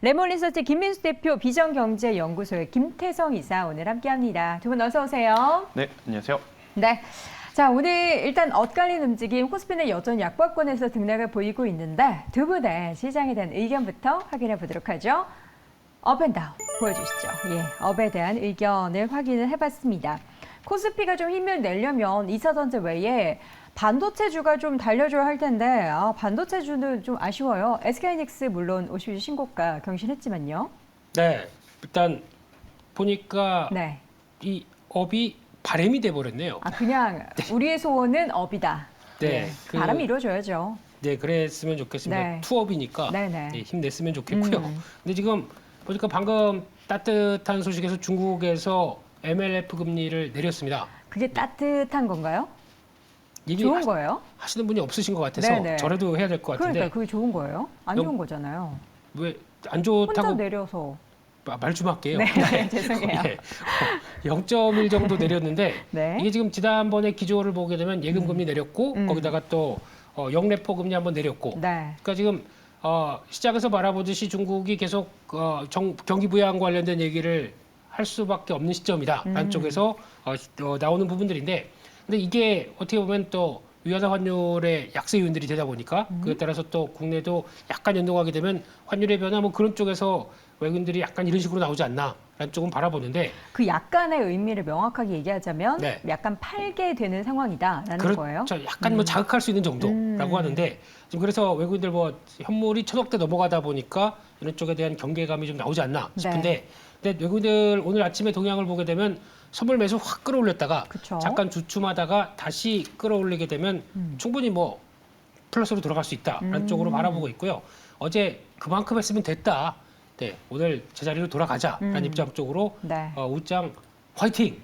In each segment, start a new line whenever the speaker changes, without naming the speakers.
레몬리서치 김민수 대표 비전경제연구소의 김태성 이사 오늘 함께합니다. 두 분 어서 오세요.
네, 안녕하세요.
네. 자, 오늘 일단 엇갈린 움직임 코스피는 여전히 약박권에서 등락을 보이고 있는데 두 분의 시장에 대한 의견부터 확인해 보도록 하죠. 업앤다운 보여주시죠. 예, 업에 대한 의견을 확인을 해봤습니다. 코스피가 좀 힘을 내려면 2차전지 외에 반도체주가 좀 달려줘야 할 텐데 반도체주는 좀 아쉬워요. SK하이닉스 물론 50주 신고가 경신했지만요.
네, 일단 보니까
네.
이 업이 바람이 돼버렸네요.
그냥 우리의 소원은 업이다.
네,
바람이 이루어져야죠.
네, 그랬으면 좋겠습니다.
네.
투업이니까
네네.
네, 힘냈으면 좋겠고요. 근데 지금 보니까 방금 따뜻한 소식에서 중국에서 MLF 금리를 내렸습니다.
그게 따뜻한 건가요?
얘기
좋은 거예요?
하시는 분이 없으신 것 같아서
네네.
저라도 해야 될 것 같은데
그러니까 그게 좋은 거예요? 안 좋은 거잖아요.
왜 안
혼자
좋다고
내려서.
말 좀 할게요.
네, 죄송해요.
0.1 정도 내렸는데
네.
이게 지금 지난번에 기조를 보게 되면 예금 금리 내렸고 거기다가 또 영래포 금리 한번 내렸고
네.
그러니까 지금 시장에서 바라보듯이 중국이 계속 경기 부양 관련된 얘기를 할 수밖에 없는 시점이다라는 쪽에서 나오는 부분들인데 근데 이게 어떻게 보면 또 위안화 환율의 약세 요인들이 되다 보니까 그에 따라서 또 국내도 약간 연동하게 되면 환율의 변화 뭐 그런 쪽에서 외국인들이 약간 이런 식으로 나오지 않나라는 쪽은 바라보는데
그 약간의 의미를 명확하게 얘기하자면
네.
약간 팔게 되는 상황이다라는 거예요.
그렇죠. 약간 뭐 자극할 수 있는 정도라고 하는데 지금 그래서 외국인들 뭐 현물이 1,000억대 넘어가다 보니까 이런 쪽에 대한 경계감이 좀 나오지 않나 싶은데 근데 외국인들 오늘 아침에 동향을 보게 되면 선물 매수 확 끌어올렸다가
그쵸.
잠깐 주춤하다가 다시 끌어올리게 되면 충분히 뭐 플러스로 돌아갈 수 있다라는 쪽으로 바라보고 있고요. 어제 그만큼 했으면 됐다. 네, 오늘 제자리로 돌아가자라는 입장 쪽으로
네.
웃장 화이팅!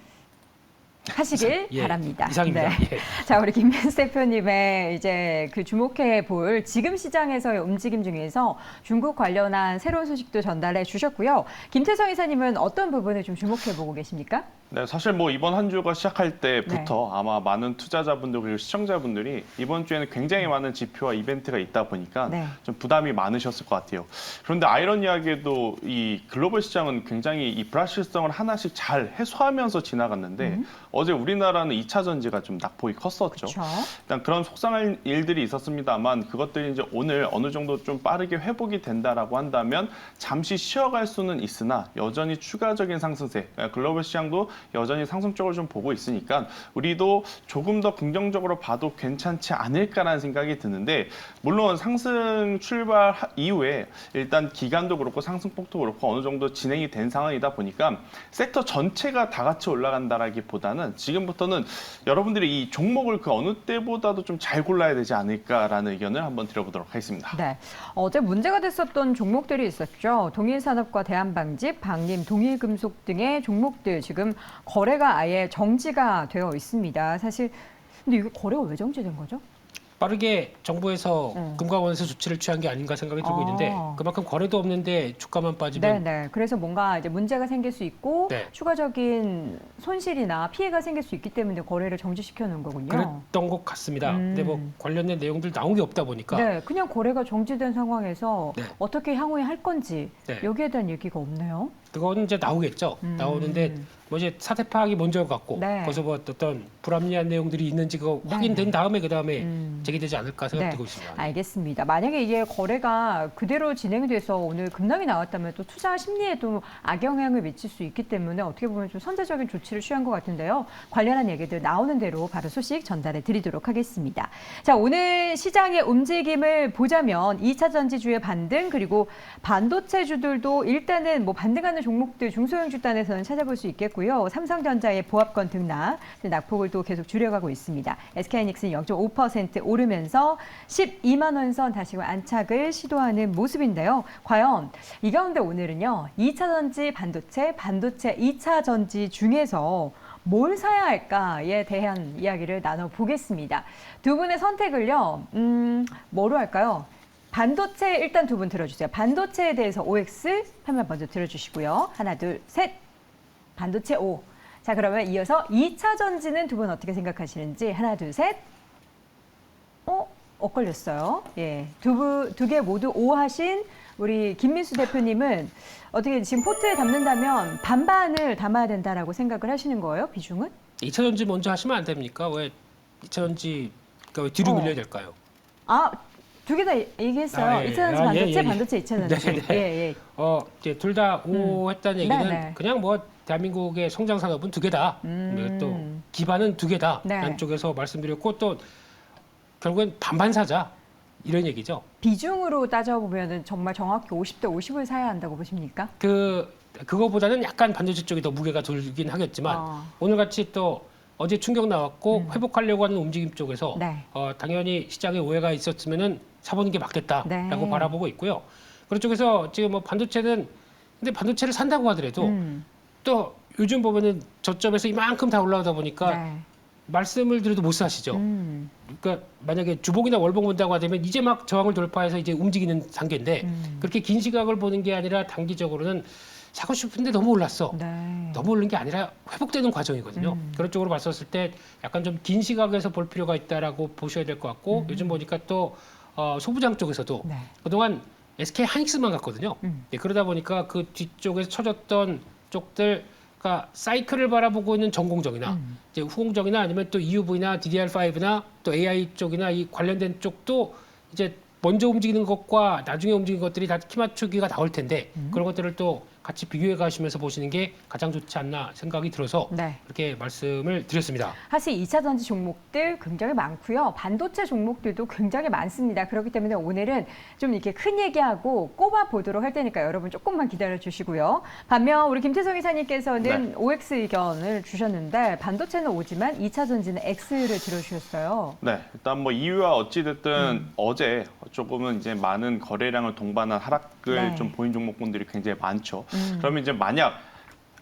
하시길
예,
바랍니다.
이상입니다.
네.
예.
자, 우리 김민수 대표님의 이제 그 주목해 볼 지금 시장에서의 움직임 중에서 중국 관련한 새로운 소식도 전달해 주셨고요. 김태성 이사님은 어떤 부분을 좀 주목해 보고 계십니까?
네, 사실 뭐 이번 한 주가 시작할 때부터 아마 많은 투자자분들 그리고 시청자분들이 이번 주에는 굉장히 많은 지표와 이벤트가 있다 보니까 좀 부담이 많으셨을 것 같아요. 그런데 아이러니하게도 이 글로벌 시장은 굉장히 이 불확실성을 하나씩 잘 해소하면서 지나갔는데 어제 우리나라는 2차 전지가 좀 낙폭이 컸었죠.
그쵸.
일단 그런 속상한 일들이 있었습니다만 그것들이 이제 오늘 어느 정도 좀 빠르게 회복이 된다라고 한다면 잠시 쉬어갈 수는 있으나 여전히 추가적인 상승세, 글로벌 시장도 여전히 상승 쪽을 좀 보고 있으니까 우리도 조금 더 긍정적으로 봐도 괜찮지 않을까라는 생각이 드는데 물론 상승 출발 이후에 일단 기간도 그렇고 상승폭도 그렇고 어느 정도 진행이 된 상황이다 보니까 섹터 전체가 다 같이 올라간다라기보다는 지금부터는 여러분들이 이 종목을 그 어느 때보다도 좀 잘 골라야 되지 않을까라는 의견을 한번 드려보도록 하겠습니다.
네, 어제 문제가 됐었던 종목들이 있었죠. 동일산업과 대한방집, 방림, 동일금속 등의 종목들 지금 거래가 아예 정지가 되어 있습니다. 사실 근데 이게 거래가 왜 정지된 거죠?
빠르게 정부에서 금감원에서 조치를 취한 게 아닌가 생각이 들고 있는데 그만큼 거래도 없는데 주가만 빠지면
네네. 그래서 뭔가 이제 문제가 생길 수 있고
네.
추가적인 손실이나 피해가 생길 수 있기 때문에 거래를 정지시켜 놓은 거군요.
그랬던 것 같습니다. 근데 뭐 관련된 내용들 나온 게 없다 보니까
네, 그냥 거래가 정지된 상황에서
네.
어떻게 향후에 할 건지
네.
여기에 대한 얘기가 없네요.
그건 이제 나오겠죠. 나오는데 뭐 이제 사태 파악이 먼저 같고
네.
거기서 뭐 어떤 불합리한 내용들이 있는지 그 확인된 다음에 그 다음에 제기되지 않을까 생각되고 있습니다.
알겠습니다. 만약에 이게 거래가 그대로 진행돼서 오늘 급락이 나왔다면 또 투자 심리에도 악영향을 미칠 수 있기 때문에 어떻게 보면 좀 선제적인 조치를 취한 것 같은데요. 관련한 얘기들 나오는 대로 바로 소식 전달해 드리도록 하겠습니다. 자, 오늘 시장의 움직임을 보자면 2차 전지주의 반등 그리고 반도체주들도 일단은 뭐 반등하는 종목들 중소형 주단에서는 찾아볼 수 있겠고요. 삼성전자의 보합권 등락, 낙폭을 또 계속 줄여가고 있습니다. SK하이닉스는 0.5% 오르면서 12만 원 선 다시 안착을 시도하는 모습인데요. 과연 이 가운데 오늘은요. 2차 전지 반도체 2차 전지 중에서 뭘 사야 할까에 대한 이야기를 나눠보겠습니다. 두 분의 선택을요. 뭐로 할까요? 반도체 일단 두 분 들어주세요. 반도체에 대해서 OX 화면 먼저 들어주시고요. 하나, 둘, 셋. 반도체 O. 자, 그러면 이어서 2차 전지는 두 분 어떻게 생각하시는지 하나, 둘, 셋. 엇갈렸어요. 예, 두 개 모두 O 하신 우리 김민수 대표님은 어떻게 지금 포트에 담는다면 반반을 담아야 된다라고 생각을 하시는 거예요? 비중은?
2차 전지 먼저 하시면 안 됩니까? 왜 2차 전지 왜 뒤로 밀려야 될까요?
아, 두 개 다 얘기했어요.
아, 예.
2차 전지
아,
반도체,
예, 예.
반도체 2차 전지.
네, 네.
예, 예.
이제 둘 다 오 했다는 얘기는
네.
그냥 뭐 대한민국의 성장 산업은 두 개다. 또 기반은 두 개다.
네.
라는 쪽에서 말씀드렸고 또 결국엔 반반 사자 이런 얘기죠.
비중으로 따져보면 정말 정확히 50대 50을 사야 한다고 보십니까?
그거보다는 약간 반도체 쪽이 더 무게가 들긴 하겠지만 오늘 같이 또 어제 충격 나왔고 회복하려고 하는 움직임 쪽에서
네.
당연히 시장에 오해가 있었으면은 사보는 게 맞겠다라고
네.
바라보고 있고요. 그런 쪽에서 지금 뭐 반도체는 근데 반도체를 산다고 하더라도 또 요즘 보면은 저점에서 이만큼 다 올라오다 보니까
네.
말씀을 드려도 못 사시죠. 그러니까 만약에 주봉이나 월봉 본다고 하면 이제 막 저항을 돌파해서 이제 움직이는 단계인데 그렇게 긴 시각을 보는 게 아니라 단기적으로는 사고 싶은데 너무 올랐어.
네.
너무 오른 게 아니라 회복되는 과정이거든요. 그런 쪽으로 봤었을 때 약간 좀 긴 시각에서 볼 필요가 있다라고 보셔야 될 것 같고 요즘 보니까 또 소부장 쪽에서도
네.
그동안 SK 하이닉스만 갔거든요. 네, 그러다 보니까 그 뒤쪽에서 쳐졌던 쪽들 그러니까 사이클을 바라보고 있는 전공정이나 이제 후공정이나 아니면 또 EUV나 DDR5나 또 AI 쪽이나 이 관련된 쪽도 이제 먼저 움직이는 것과 나중에 움직이는 것들이 다 키 맞추기가 나올 텐데 그런 것들을 또 같이 비교해 가시면서 보시는 게 가장 좋지 않나 생각이 들어서
네.
그렇게 말씀을 드렸습니다.
사실 2차 전지 종목들 굉장히 많고요. 반도체 종목들도 굉장히 많습니다. 그렇기 때문에 오늘은 좀 이렇게 큰 얘기하고 꼽아 보도록 할 테니까 여러분 조금만 기다려 주시고요. 반면 우리 김태성 이사님께서는 OX 의견을 주셨는데 반도체는 오지만 2차 전지는 X를 들어주셨어요.
네, 일단 뭐 이유와 어찌됐든 어제 조금은 이제 많은 거래량을 동반한 하락을
네.
좀 보인 종목군들이 굉장히 많죠. 그러면 이제 만약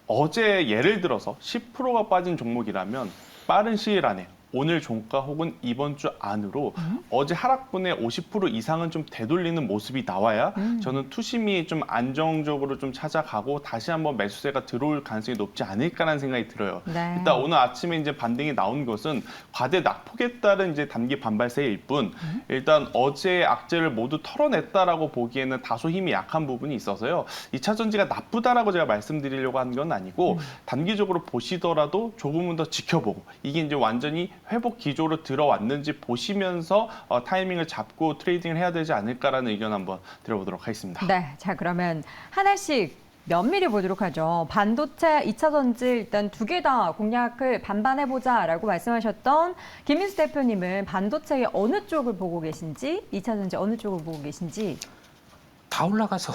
어제 예를 들어서 10%가 빠진 종목이라면 빠른 시일 안에 오늘 종가 혹은 이번 주 안으로 어제 하락분의 50% 이상은 좀 되돌리는 모습이 나와야 저는 투심이 좀 안정적으로 좀 찾아가고 다시 한번 매수세가 들어올 가능성이 높지 않을까라는 생각이 들어요.
네.
일단 오늘 아침에 이제 반등이 나온 것은 과대 낙폭에 따른 이제 단기 반발세일 뿐 일단 어제 악재를 모두 털어냈다라고 보기에는 다소 힘이 약한 부분이 있어서요. 2차 전지가 나쁘다라고 제가 말씀드리려고 한 건 아니고 단기적으로 보시더라도 조금은 더 지켜보고 이게 이제 완전히 회복 기조로 들어왔는지 보시면서 타이밍을 잡고 트레이딩을 해야 되지 않을까라는 의견 한번 드려보도록 하겠습니다.
네, 자 그러면 하나씩 면밀히 보도록 하죠. 반도체, 2차 전지 일단 두 개 다 공략을 반반해보자라고 말씀하셨던 김민수 대표님은 반도체의 어느 쪽을 보고 계신지, 2차 전지 어느 쪽을 보고 계신지.
다 올라가서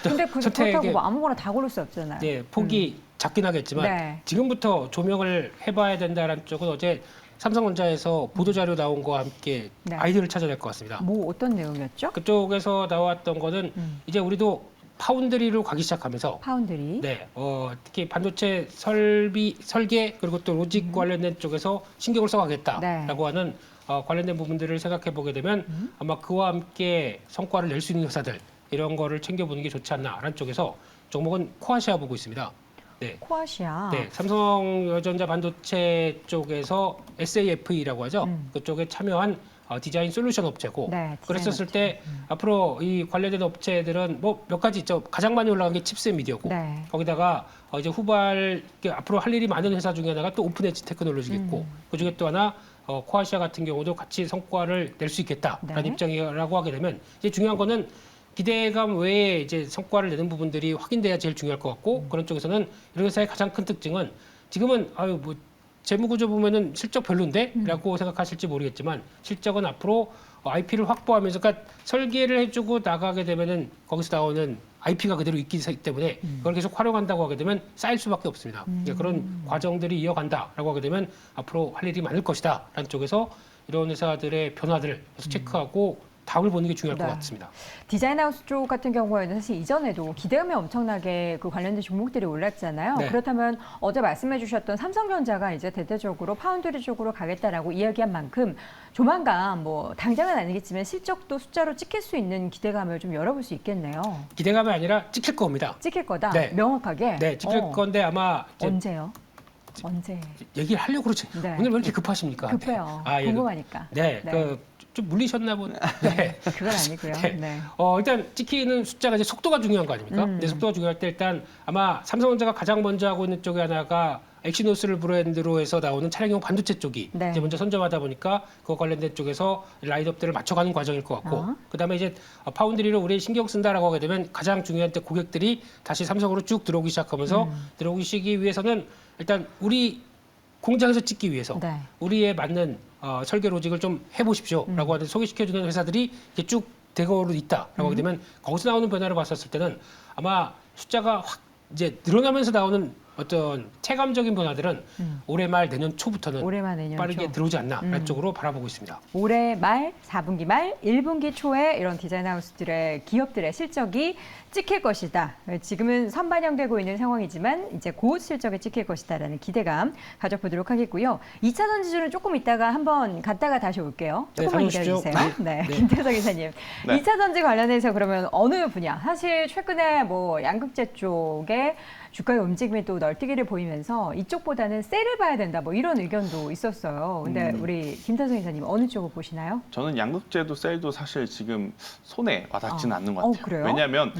근데
선택에
그렇다고 뭐 아무거나 다 고를 수 없잖아요.
네, 폭이 작긴 하겠지만
네.
지금부터 조명을 해봐야 된다는 쪽은 어제 삼성전자에서 보도자료 나온 거와 함께
네.
아이디어를 찾아야 될 것 같습니다.
뭐 어떤 내용이었죠?
그쪽에서 나왔던 거는 이제 우리도 파운드리로 가기 시작하면서
파운드리.
네, 특히 반도체 설계 그리고 또 로직 관련된 쪽에서 신경을 써가겠다라고 하는 관련된 부분들을 생각해 보게 되면 아마 그와 함께 성과를 낼 수 있는 회사들 이런 거를 챙겨보는 게 좋지 않나라는 쪽에서 종목은 코아시아 보고 있습니다. 네.
코아시아.
네, 삼성전자 반도체 쪽에서 SAFE라고 하죠. 그쪽에 참여한 디자인 솔루션 업체고
네, 디자인
그랬었을
업체.
때 앞으로 이 관련된 업체들은 뭐 몇 가지 있죠. 가장 많이 올라간 게 칩셋 미디어고
네.
거기다가 이제 후발 앞으로 할 일이 많은 회사 중에 하나가 또 오픈 엣지 테크놀로지겠고 그중에 또 하나 코아시아 같은 경우도 같이 성과를 낼 수 있겠다라는
네.
입장이라고 하게 되면 이제 중요한 거는 기대감 외에 이제 성과를 내는 부분들이 확인돼야 제일 중요할 것 같고 그런 쪽에서는 이런 회사의 가장 큰 특징은 지금은 아유 뭐 재무구조 보면은 실적 별론데라고 생각하실지 모르겠지만 실적은 앞으로 IP를 확보하면서 그러니까 설계를 해주고 나가게 되면은 거기서 나오는 IP가 그대로 있기 때문에 그걸 계속 활용한다고 하게 되면 쌓일 수밖에 없습니다. 그러니까 그런 과정들이 이어간다라고 하게 되면 앞으로 할 일이 많을 것이다라는 쪽에서 이런 회사들의 변화들을 계속 체크하고 답을 보는 게 중요할 것 같습니다.
디자인하우스 쪽 같은 경우에는 사실 이전에도 기대감이 엄청나게 그 관련된 종목들이 올랐잖아요.
네.
그렇다면 어제 말씀해 주셨던 삼성전자가 이제 대대적으로 파운드리 쪽으로 가겠다라고 이야기한 만큼 조만간 뭐 당장은 아니겠지만 실적도 숫자로 찍힐 수 있는 기대감을 좀 열어볼 수 있겠네요.
기대감이 아니라 찍힐 겁니다.
찍힐 거다?
네.
명확하게?
네, 찍힐 건데 아마 이제
언제요? 언제?
얘기를 하려고 그러지.
네.
오늘 왜 이렇게 급하십니까?
급해요.
아, 예,
궁금하니까.
네,
네.
그 좀 물리셨나 보네. 네.
그건 아니고요.
네.
네.
일단 찍히는 숫자가 이제 속도가 중요한 거 아닙니까? 근데 속도가 중요할 때 일단 아마 삼성전자가 가장 먼저 하고 있는 쪽에 하나가 엑시노스를 브랜드로 해서 나오는 차량용 반도체 쪽이
네.
이제 먼저 선점하다 보니까 그거 관련된 쪽에서 라인업들을 맞춰가는 과정일 것 같고 그다음에 이제 파운드리를 우리 신경 쓴다라고 하게 되면 가장 중요한 때 고객들이 다시 삼성으로 쭉 들어오기 시작하면서 들어오기 시기 위해서는 일단 우리 공장에서 찍기 위해서
네.
우리에 맞는 설계 로직을 좀 해보십시오라고 하는 소개시켜주는 회사들이 이렇게 쭉 대거로 있다라고 하게 되면 거기서 나오는 변화를 봤었을 때는 아마 숫자가 확 이제 늘어나면서 나오는 어떤 체감적인 변화들은 올해 말 내년 초부터는
올해 말 내년
빠르게
초.
들어오지 않나라는 쪽으로 바라보고 있습니다.
올해 말, 4분기 말, 1분기 초에 이런 디자인 하우스들의 기업들의 실적이 찍힐 것이다. 지금은 선반영되고 있는 상황이지만 이제 곧 실적에 찍힐 것이다라는 기대감 가져보도록 하겠고요. 2차 전지주는 조금 있다가 한번 갔다가 다시 올게요.
네,
조금만
다녀오십시오.
기다려주세요. 네,
네.
김태석 이사님.
네.
2차 전지 관련해서 그러면 어느 분야? 사실 최근에 뭐 양극재 쪽에 주가의 움직임이 또 널뛰기를 보이면서 이쪽보다는 셀을 봐야 된다 뭐 이런 의견도 있었어요. 근데 우리 김태성 이사님 어느 쪽을 보시나요?
저는 양극재도 셀도 사실 지금 손에 와닿지는 않는 것 같아요.
그래요?
왜냐하면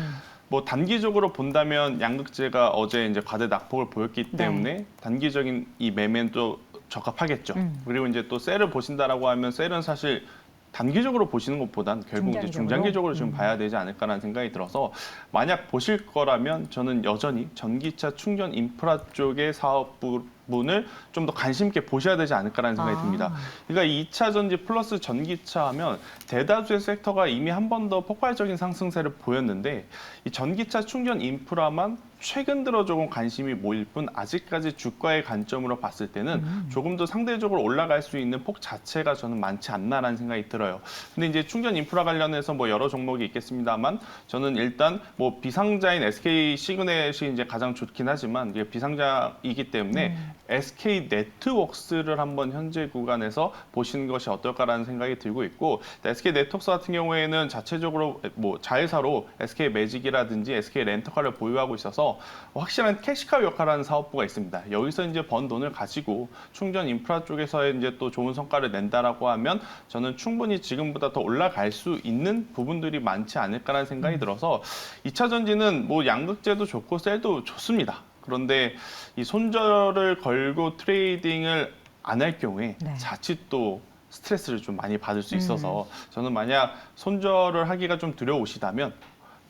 뭐 단기적으로 본다면 양극재가 어제 이제 과대 낙폭을 보였기 때문에 단기적인 이 매매는 또 적합하겠죠. 그리고 이제 또 셀을 보신다라고 하면 셀은 사실 단기적으로 보시는 것보단 결국 이제 중장기적으로 좀 봐야 되지 않을까라는 생각이 들어서 만약 보실 거라면 저는 여전히 전기차 충전 인프라 쪽의 사업 부분을 좀 더 관심 있게 보셔야 되지 않을까라는 생각이 듭니다. 그러니까 2차 전지 플러스 전기차 하면 대다수의 섹터가 이미 한 번 더 폭발적인 상승세를 보였는데 이 전기차 충전 인프라만 최근 들어 조금 관심이 모일 뿐 아직까지 주가의 관점으로 봤을 때는 조금 더 상대적으로 올라갈 수 있는 폭 자체가 저는 많지 않나라는 생각이 들어요. 근데 이제 충전 인프라 관련해서 뭐 여러 종목이 있겠습니다만 저는 일단 뭐 비상자인 SK 시그넷이 이제 가장 좋긴 하지만 이게 비상자이기 때문에 SK 네트웍스를 한번 현재 구간에서 보시는 것이 어떨까라는 생각이 들고 있고 SK 네트웍스 같은 경우에는 자체적으로 뭐 자회사로 SK 매직이라든지 SK 렌터카를 보유하고 있어서 확실한 캐시카우 역할을 하는 사업부가 있습니다. 여기서 이제 번 돈을 가지고 충전 인프라 쪽에서 이제 또 좋은 성과를 낸다라고 하면 저는 충분히 지금보다 더 올라갈 수 있는 부분들이 많지 않을까라는 생각이 들어서 2차 전지는 뭐 양극재도 좋고 셀도 좋습니다. 그런데 이 손절을 걸고 트레이딩을 안 할 경우에 자칫 또 스트레스를 좀 많이 받을 수 있어서 저는 만약 손절을 하기가 좀 두려우시다면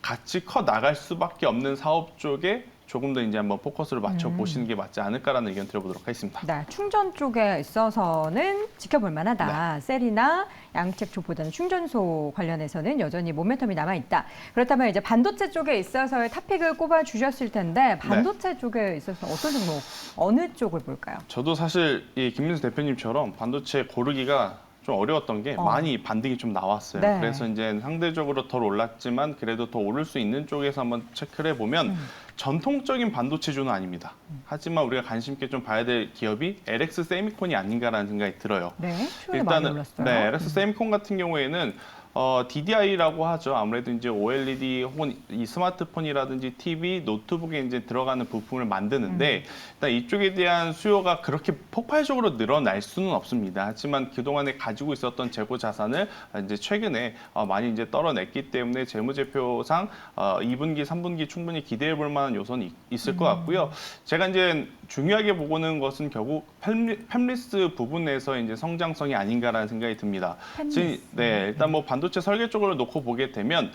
같이 커 나갈 수밖에 없는 사업 쪽에 조금 더 이제 한번 포커스를 맞춰 보시는 게 맞지 않을까라는 의견 드려보도록 하겠습니다.
네, 충전 쪽에 있어서는 지켜볼 만하다. 셀이나 양측 쪽보다는 충전소 관련해서는 여전히 모멘텀이 남아 있다. 그렇다면 이제 반도체 쪽에 있어서의 탑픽을 꼽아 주셨을 텐데 반도체 쪽에 있어서 어떤 종목, 어느 쪽을 볼까요?
저도 사실 이 김민수 대표님처럼 반도체 고르기가 좀 어려웠던 게 많이 반등이 좀 나왔어요.
네.
그래서 이제 상대적으로 덜 올랐지만 그래도 더 오를 수 있는 쪽에서 한번 체크를 해보면 전통적인 반도체주는 아닙니다. 하지만 우리가 관심 있게 좀 봐야 될 기업이 LX 세미콘이 아닌가라는 생각이 들어요.
네, 최근에 많이 올랐어요.
네, LX 세미콘 같은 경우에는 DDI라고 하죠. 아무래도 이제 OLED 혹은 이 스마트폰이라든지 TV, 노트북에 이제 들어가는 부품을 만드는데 일단 이쪽에 대한 수요가 그렇게 폭발적으로 늘어날 수는 없습니다. 하지만 그동안에 가지고 있었던 재고 자산을 이제 최근에 많이 이제 떨어냈기 때문에 재무제표상 2분기, 3분기 충분히 기대해 볼 만한 요소는 있을 것 같고요. 제가 이제 중요하게 보고는 것은 결국 팹리스 부분에서 이제 성장성이 아닌가라는 생각이 듭니다. 네, 일단 뭐 반도체 설계 쪽으로 놓고 보게 되면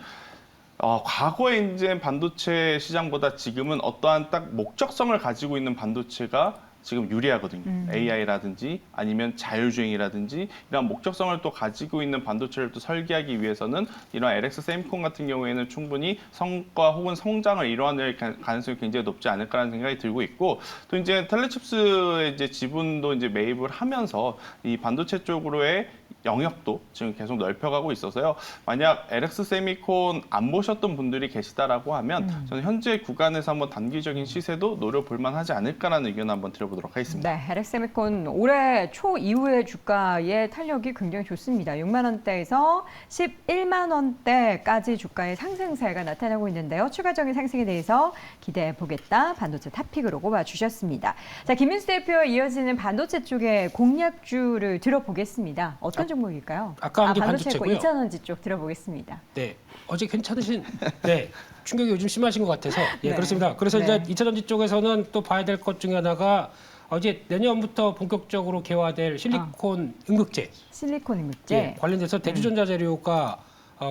과거에 이제 반도체 시장보다 지금은 어떠한 딱 목적성을 가지고 있는 반도체가 지금 유리하거든요. AI라든지 아니면 자율주행이라든지 이런 목적성을 또 가지고 있는 반도체를 또 설계하기 위해서는 이런 LX 세미콘 같은 경우에는 충분히 성과 혹은 성장을 이뤄낼 가능성이 굉장히 높지 않을까라는 생각이 들고 있고 또 이제 텔레칩스의 이제 지분도 이제 매입을 하면서 이 반도체 쪽으로의 영역도 지금 계속 넓혀가고 있어서요. 만약 LX 세미콘 안 보셨던 분들이 계시다라고 하면 저는 현재 구간에서 한번 단기적인 시세도 노려볼 만하지 않을까라는 의견을 한번 드려보도록 하겠습니다.
네, LX 세미콘 올해 초 이후의 주가의 탄력이 굉장히 좋습니다. 6만 원대에서 11만 원대까지 주가의 상승세가 나타나고 있는데요. 추가적인 상승에 대해서 기대해 보겠다. 반도체 탑픽으로 꼽아주셨습니다. 자, 김민수 대표와 이어지는 반도체 쪽의 공략주를 들어보겠습니다. 어떤 종목일까요?
아까 한게
반도체고
반도체고요.
2차전지 쪽 들어보겠습니다.
네, 어제 괜찮으신 네 충격이 요즘 심하신 것 같아서 예
네.
그렇습니다. 그래서
네.
이제 2차전지 쪽에서는 또 봐야 될 것 중에 하나가 이제 내년부터 본격적으로 개화될 실리콘 음극재
실리콘 임국제.
예, 관련돼서 대주전자 재료가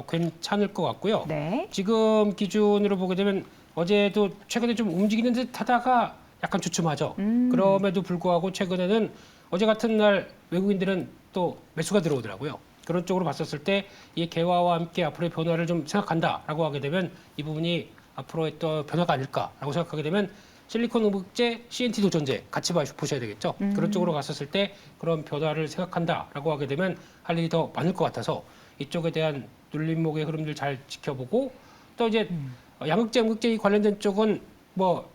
괜찮을 것 같고요.
네.
지금 기준으로 보게 되면 어제도 최근에 좀 움직이는 듯 하다가 약간 주춤하죠. 그럼에도 불구하고 최근에는 어제 같은 날 외국인들은 또 매수가 들어오더라고요. 그런 쪽으로 봤었을 때 이 개화와 함께 앞으로의 변화를 좀 생각한다라고 하게 되면 이 부분이 앞으로의 또 변화가 아닐까라고 생각하게 되면 실리콘 음극재, CNT 도전재 같이 보셔야 되겠죠. 그런 쪽으로 갔었을 때 그런 변화를 생각한다라고 하게 되면 할 일이 더 많을 것 같아서 이쪽에 대한 눌림목의 흐름들 잘 지켜보고 또 이제 양극재, 음극재 관련된 쪽은 뭐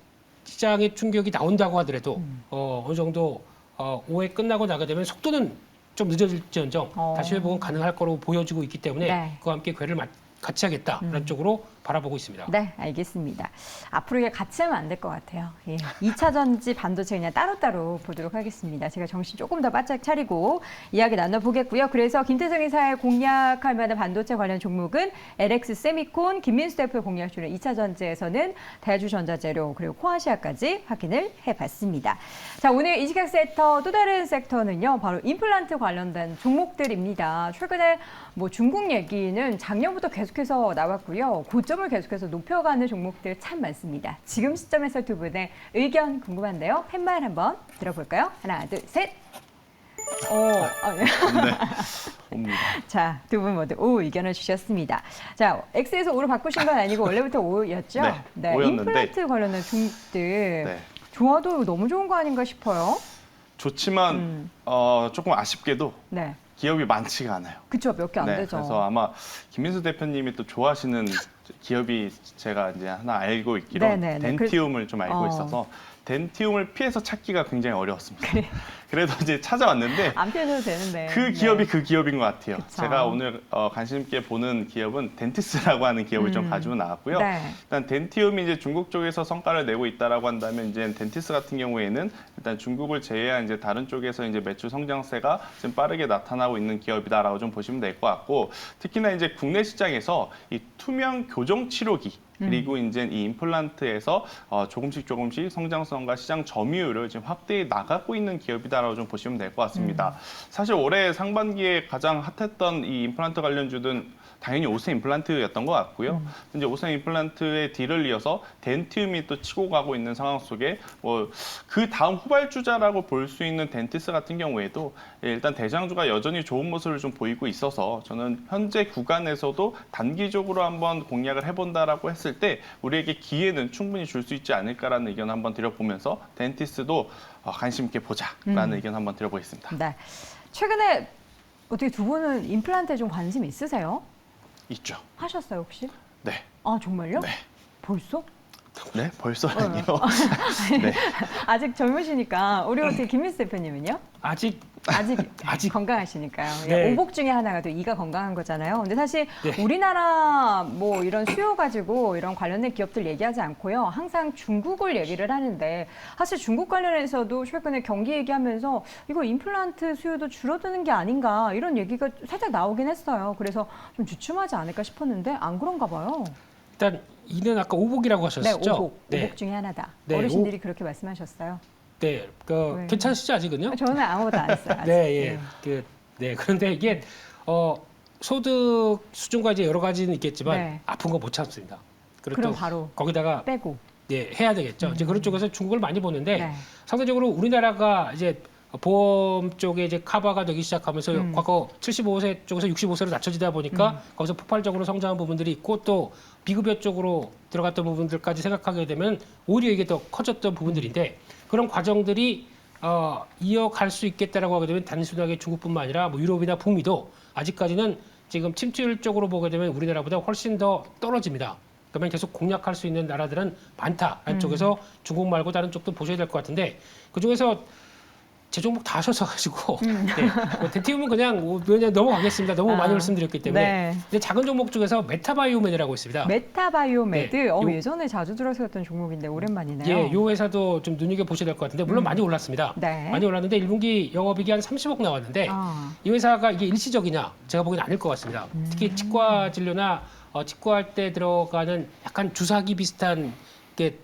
시장의 충격이 나온다고 하더라도 어느 정도 5회 끝나고 나게 되면 속도는 좀 늦어질지언정 다시 회복은 가능할 거로 보여지고 있기 때문에
네.
그와 함께 궤를 같이 하겠다라는 쪽으로 바라보고 있습니다.
네, 알겠습니다. 앞으로 이게 같이 하면 안 될 것 같아요. 예. 2차 전지 반도체 그냥 따로따로 보도록 하겠습니다. 제가 정신 조금 더 바짝 차리고 이야기 나눠보겠고요. 그래서 김태성 이사의 공략할 만한 반도체 관련 종목은 LX 세미콘, 김민수 대표의 공략 중인 2차 전지에서는 대주전자재료 그리고 코아시아까지 확인을 해봤습니다. 자, 오늘 이시각 섹터 또 다른 섹터는요. 바로 임플란트 관련된 종목들입니다. 최근에 뭐 중국 얘기는 작년부터 계속해서 나왔고요. 고점을 계속해서 높여가는 종목들 참 많습니다. 지금 시점에서 두 분의 의견 궁금한데요. 팻말 한번 들어볼까요? 하나, 둘, 셋.
네. 옵니다.
자, 두 분 모두 오 의견을 주셨습니다. 자, X에서 O로 바꾸신 건 아니고 원래부터 O였죠?
네, O였는데.
임플란트 관련된 종목들
네.
좋아도 너무 좋은 거 아닌가 싶어요.
좋지만 조금 아쉽게도
네,
기업이 많지가 않아요.
그쵸, 몇 개 안
네,
되죠.
그래서 아마 김민수 대표님이 또 좋아하시는 기업이 제가 이제 하나 알고 있기로
네네네.
덴티움을 좀 알고
어.
있어서 덴티움을 피해서 찾기가 굉장히 어려웠습니다.
그래.
그래도 이제 찾아왔는데
안 피해줘도 되는데.
그 기업이
네.
그 기업인 것 같아요.
그쵸.
제가 오늘 관심 있게 보는 기업은 덴티스라고 하는 기업을 좀 가지고 나왔고요.
네.
일단 덴티움이 이제 중국 쪽에서 성과를 내고 있다라고 한다면 이제 덴티스 같은 경우에는 일단 중국을 제외한 이제 다른 쪽에서 이제 매출 성장세가 지금 빠르게 나타나고 있는 기업이다라고 좀 보시면 될 것 같고 특히나 이제 국내 시장에서 이 투명 교정 치료기 그리고 이제 이 임플란트에서 조금씩 성장성과 시장 점유율을 지금 확대해 나가고 있는 기업이다라고 좀 보시면 될 것 같습니다. 사실 올해 상반기에 가장 핫했던 이 임플란트 관련주는 당연히 오세 임플란트였던 것 같고요. 이제 오세 임플란트의 뒤를 이어서 덴티움이 또 치고 가고 있는 상황 속에 뭐 그 다음 후발주자라고 볼 수 있는 덴티스 같은 경우에도 일단 대장주가 여전히 좋은 모습을 좀 보이고 있어서 저는 현재 구간에서도 단기적으로 한번 공략을 해본다라고 했을 때 우리에게 기회는 충분히 줄 수 있지 않을까라는 의견 한번 드려보면서 덴티스도 관심 있게 보자라는 의견 한번 드려보겠습니다.
네. 최근에 어떻게 두 분은 임플란트에 좀 관심 있으세요?
있죠.
하셨어요, 혹시?
네.
아, 정말요?
네.
벌써?
네? 벌써라니요? 네.
아직 젊으시니까 우리 어떻게 김민수 대표님은요?
아직
아직 건강하시니까요.
네.
오복 중에 하나가 또 이가 건강한 거잖아요. 근데 사실
네.
우리나라 뭐 이런 수요 가지고 이런 관련된 기업들 얘기하지 않고요. 항상 중국을 얘기를 하는데 사실 중국 관련해서도 최근에 경기 얘기하면서 이거 임플란트 수요도 줄어드는 게 아닌가 이런 얘기가 살짝 나오긴 했어요. 그래서 좀 주춤하지 않을까 싶었는데 안 그런가 봐요.
일단 이는 아까 오복이라고
네,
하셨죠?
오복 중에 하나다.
네,
어르신들이 그렇게 말씀하셨어요.
네,
네.
괜찮으시죠 아직은요?
저는 아무것도 안 했어요. 아직.
네, 예. 그런데 이게 소득 수준과 이제 여러 가지는 있겠지만
네.
아픈 거 못 참습니다. 그리고
그럼
또
바로
거기다가
빼고.
해야 되겠죠. 이제 그런 쪽에서 중국을 많이 보는데
네.
상대적으로 우리나라가 이제 보험 쪽에 이제 커버가 되기 시작하면서 과거 75세 쪽에서 65세로 낮춰지다 보니까 거기서 폭발적으로 성장한 부분들이 있고 또 비급여 쪽으로 들어갔던 부분들까지 생각하게 되면 오히려 이게 더 커졌던 부분들인데 그런 과정들이 이어갈 수 있겠다라고 하게 되면 단순하게 중국뿐만 아니라 뭐 유럽이나 북미도 아직까지는 지금 침투율 쪽으로 보게 되면 우리나라보다 훨씬 더 떨어집니다. 그러면 계속 공략할 수 있는 나라들은 많다라는 쪽에서 중국 말고 다른 쪽도 보셔야 될 것 같은데 그중에서 제 종목 다 하셔서가지고 네, 뭐 대티움은 그냥 넘어가겠습니다. 너무 많이 말씀드렸기 때문에.
네.
근데 작은 종목 중에서 메타바이오메드라고 있습니다.
메타바이오메드.
네, 요-
예전에 자주 들어섰던 종목인데 오랜만이네요.
예, 요 회사도 좀 눈여겨 보셔야 될 것 같은데 물론 많이 올랐습니다.
네.
많이 올랐는데 1분기 영업이익이 한 30억 나왔는데
아.
이 회사가 이게 일시적이냐? 제가 보기엔 아닐 것 같습니다. 특히 치과 진료나 치과할 때 들어가는 약간 주사기 비슷한 게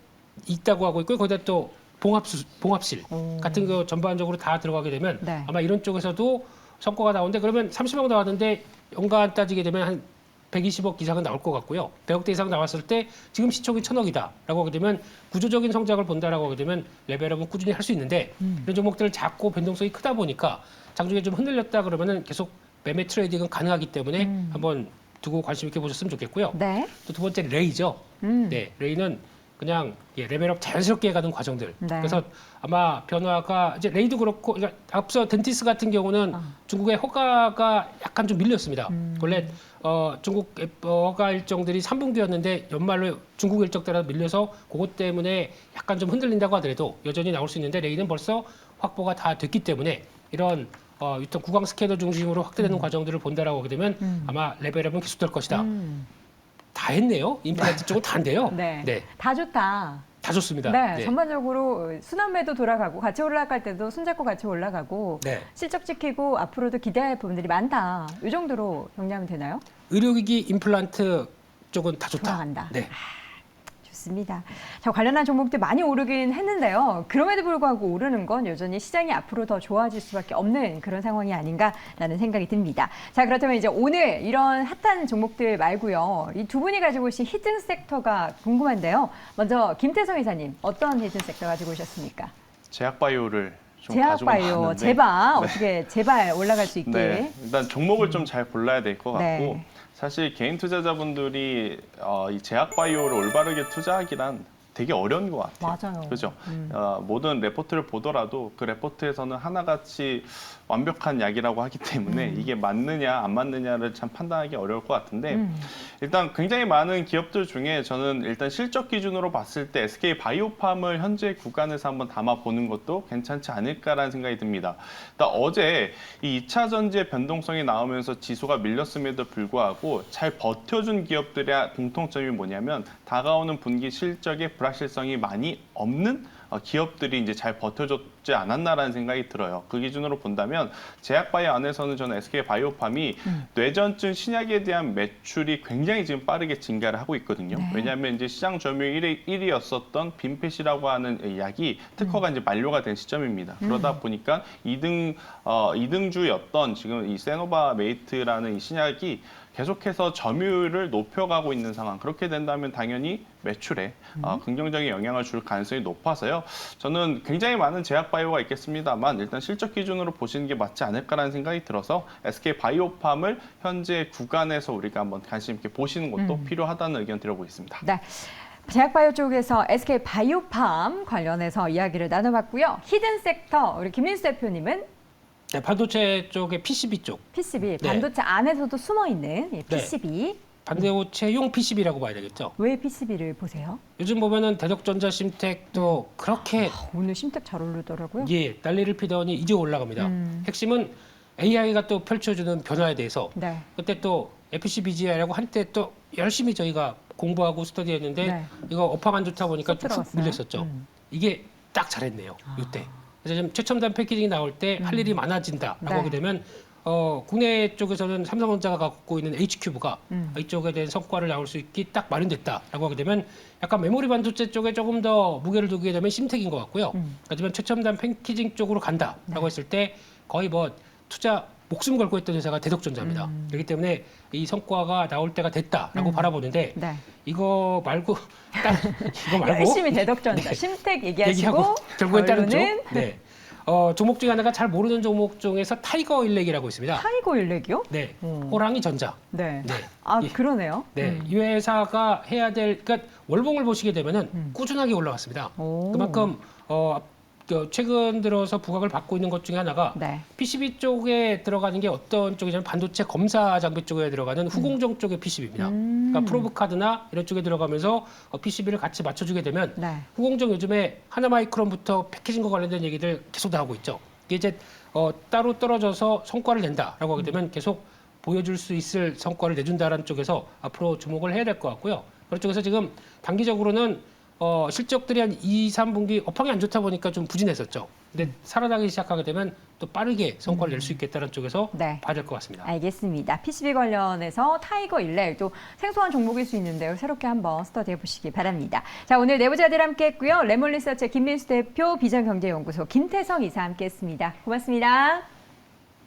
있다고 하고 있고 거기다 또 봉합실 같은 거 전반적으로 다 들어가게 되면
네.
아마 이런 쪽에서도 성과가 나오는데 그러면 30억 나왔는데 연간 따지게 되면 한 120억 이상은 나올 것 같고요. 100억대 이상 나왔을 때 지금 시총이 1000억이다라고 하게 되면 구조적인 성장을 본다라고 하게 되면 레벨업은 꾸준히 할 수 있는데 이런 종목들을 작고 변동성이 크다 보니까 장중에 좀 흔들렸다 그러면은 계속 매매 트레이딩은 가능하기 때문에 한번 두고 관심 있게 보셨으면 좋겠고요.
네.
또 두 번째 레이죠. 네, 레이는 그냥 레벨업 자연스럽게 가는 과정들.
네.
그래서 아마 변화가 이제 레이도 그렇고 그러니까 앞서 덴티스 같은 경우는 중국의 허가가 약간 좀 밀렸습니다. 원래 중국 허가 일정들이 3분기였는데 연말로 중국 일정 따라 밀려서 그것 때문에 약간 좀 흔들린다고 하더라도 여전히 나올 수 있는데 레이는 벌써 확보가 다 됐기 때문에 이런 유통 구강 스캐너 중심으로 확대되는 과정들을 본다라고 하게 되면 아마 레벨업은 계속될 것이다. 다 했네요. 임플란트 쪽은 다인데요.
네.
네,
다 좋다.
다 좋습니다.
네, 전반적으로 순환매도 돌아가고 같이 올라갈 때도 손잡고 같이 올라가고
네.
실적 지키고 앞으로도 기대할 부분들이 많다. 이 정도로 정리하면 되나요?
의료기기 임플란트 쪽은 다 좋다.
돌아간다.
네.
좋습니다. 자, 관련한 종목들 많이 오르긴 했는데요. 그럼에도 불구하고 오르는 건 여전히 시장이 앞으로 더 좋아질 수밖에 없는 그런 상황이 아닌가라는 생각이 듭니다. 자, 그렇다면 이제 오늘 이런 핫한 종목들 말고요. 이 두 분이 가지고 오신 히든 섹터가 궁금한데요. 먼저 김태성 이사님, 어떤 히든 섹터 가지고 오셨습니까?
제약바이오를 좀 가지고
제약바이오,
나왔는데
제발 어떻게 제발 올라갈 수 있게.
네, 일단 종목을 좀 잘 골라야 될 것 같고
네.
사실 개인 투자자분들이 이 제약바이오를 올바르게 투자하기란 되게 어려운 것 같아요.
맞아요.
그죠? 모든 레포트를 보더라도 그 레포트에서는 하나같이 완벽한 약이라고 하기 때문에 이게 맞느냐 안 맞느냐를 참 판단하기 어려울 것 같은데 일단 굉장히 많은 기업들 중에 저는 일단 실적 기준으로 봤을 때 SK 바이오팜을 현재 구간에서 한번 담아보는 것도 괜찮지 않을까라는 생각이 듭니다. 일단 어제 이 2차 전지의 변동성이 나오면서 지수가 밀렸음에도 불구하고 잘 버텨준 기업들의 공통점이 뭐냐면 다가오는 분기 실적의 불확실성이 많이 없는 기업들이 이제 잘 버텨줬지 않았나라는 생각이 들어요. 그 기준으로 본다면 제약바이오 안에서는 저는 SK 바이오팜이 뇌전증 신약에 대한 매출이 굉장히 지금 빠르게 증가를 하고 있거든요.
네.
왜냐하면 이제 시장 점유율 1위였었던 빈펫이라고 하는 이 약이 특허가 이제 만료가 된 시점입니다. 그러다 보니까 2등주였던 지금 이 세노바메이트라는 이 신약이 계속해서 점유율을 높여가고 있는 상황. 그렇게 된다면 당연히 매출에 긍정적인 영향을 줄 가능성이 높아서요. 저는 굉장히 많은 제약바이오가 있겠습니다만 일단 실적 기준으로 보시는 게 맞지 않을까라는 생각이 들어서 SK 바이오팜을 현재 구간에서 우리가 한번 관심 있게 보시는 것도 필요하다는 의견 드려보겠습니다.
네. 제약바이오 쪽에서 SK 바이오팜 관련해서 이야기를 나눠봤고요. 히든 섹터 우리 김민수 대표님은
네, 반도체 쪽의 PCB 쪽.
PCB,
네.
반도체 안에서도 숨어있는 PCB.
반도체용 PCB라고 봐야 되겠죠.
왜 PCB를 보세요?
요즘 보면은 대덕전자 심텍도 그렇게
오늘 심택 잘 오르더라고요.
난리를 피더니 이제 올라갑니다. 핵심은 AI가 또 펼쳐주는 변화에 대해서
네.
그때 또 FCBGI라고 한때 또 열심히 저희가 공부하고 스터디했는데
네.
이거 업황 안 좋다 보니까
쏙
쭉
들어갔어요.
밀렸었죠. 이게 딱 잘했네요. 이때. 그래서 좀 최첨단 패키징이 나올 때 할 일이 많아진다라고
네.
하게 되면 국내 쪽에서는 삼성전자가 갖고 있는 H큐브가 이쪽에 대한 성과를 나올 수 있기 딱 마련됐다라고 하게 되면 약간 메모리 반도체 쪽에 조금 더 무게를 두게 되면 심텍인 것 같고요. 하지만 최첨단 패키징 쪽으로 간다라고 했을 때 거의 뭐 투자 목숨 걸고 했던 회사가 대덕전자입니다. 그렇기 때문에 이 성과가 나올 때가 됐다라고 바라보는데
네.
이거 말고 이거 말고
열심히 대덕전자, 심택 얘기하시고
결국엔 다른 쪽.
결론은
네. 종목 중에 하나가 잘 모르는 종목 중에서 타이거 일렉이라고 있습니다.
타이거 일렉이요?
네. 호랑이 전자.
네.
네.
아,
이-
그러네요.
네. 이 회사가 해야 될 그러니까 월봉을 보시게 되면은 꾸준하게 올라갔습니다.
오.
그만큼 최근 들어서 부각을 받고 있는 것 중에 하나가
네.
PCB 쪽에 들어가는 게 어떤 쪽이냐면 반도체 검사 장비 쪽에 들어가는 후공정 쪽의 PCB입니다. 그러니까 프로브 카드나 이런 쪽에 들어가면서 PCB를 같이 맞춰주게 되면
네.
후공정 요즘에 하나마이크론부터 패키징과 관련된 얘기들 계속 나오고 있죠. 이게 이제 따로 떨어져서 성과를 낸다라고 하게 되면 계속 보여줄 수 있을 성과를 내준다라는 쪽에서 앞으로 주목을 해야 될 것 같고요. 그런 쪽에서 지금 단기적으로는 실적들이 한 2, 3분기 업황이 안 좋다 보니까 좀 부진했었죠. 근데 살아나기 시작하게 되면 또 빠르게 성과를 낼 수 있겠다는 쪽에서
네.
봐야 될 것 같습니다.
알겠습니다. PCB 관련해서 타이거 일렉 또 생소한 종목일 수 있는데요. 새롭게 한번 스터디해 보시기 바랍니다. 자, 오늘 내부자들 함께 했고요. 레몬리서치의 김민수 대표, 비전경제연구소 김태성 이사 함께 했습니다. 고맙습니다.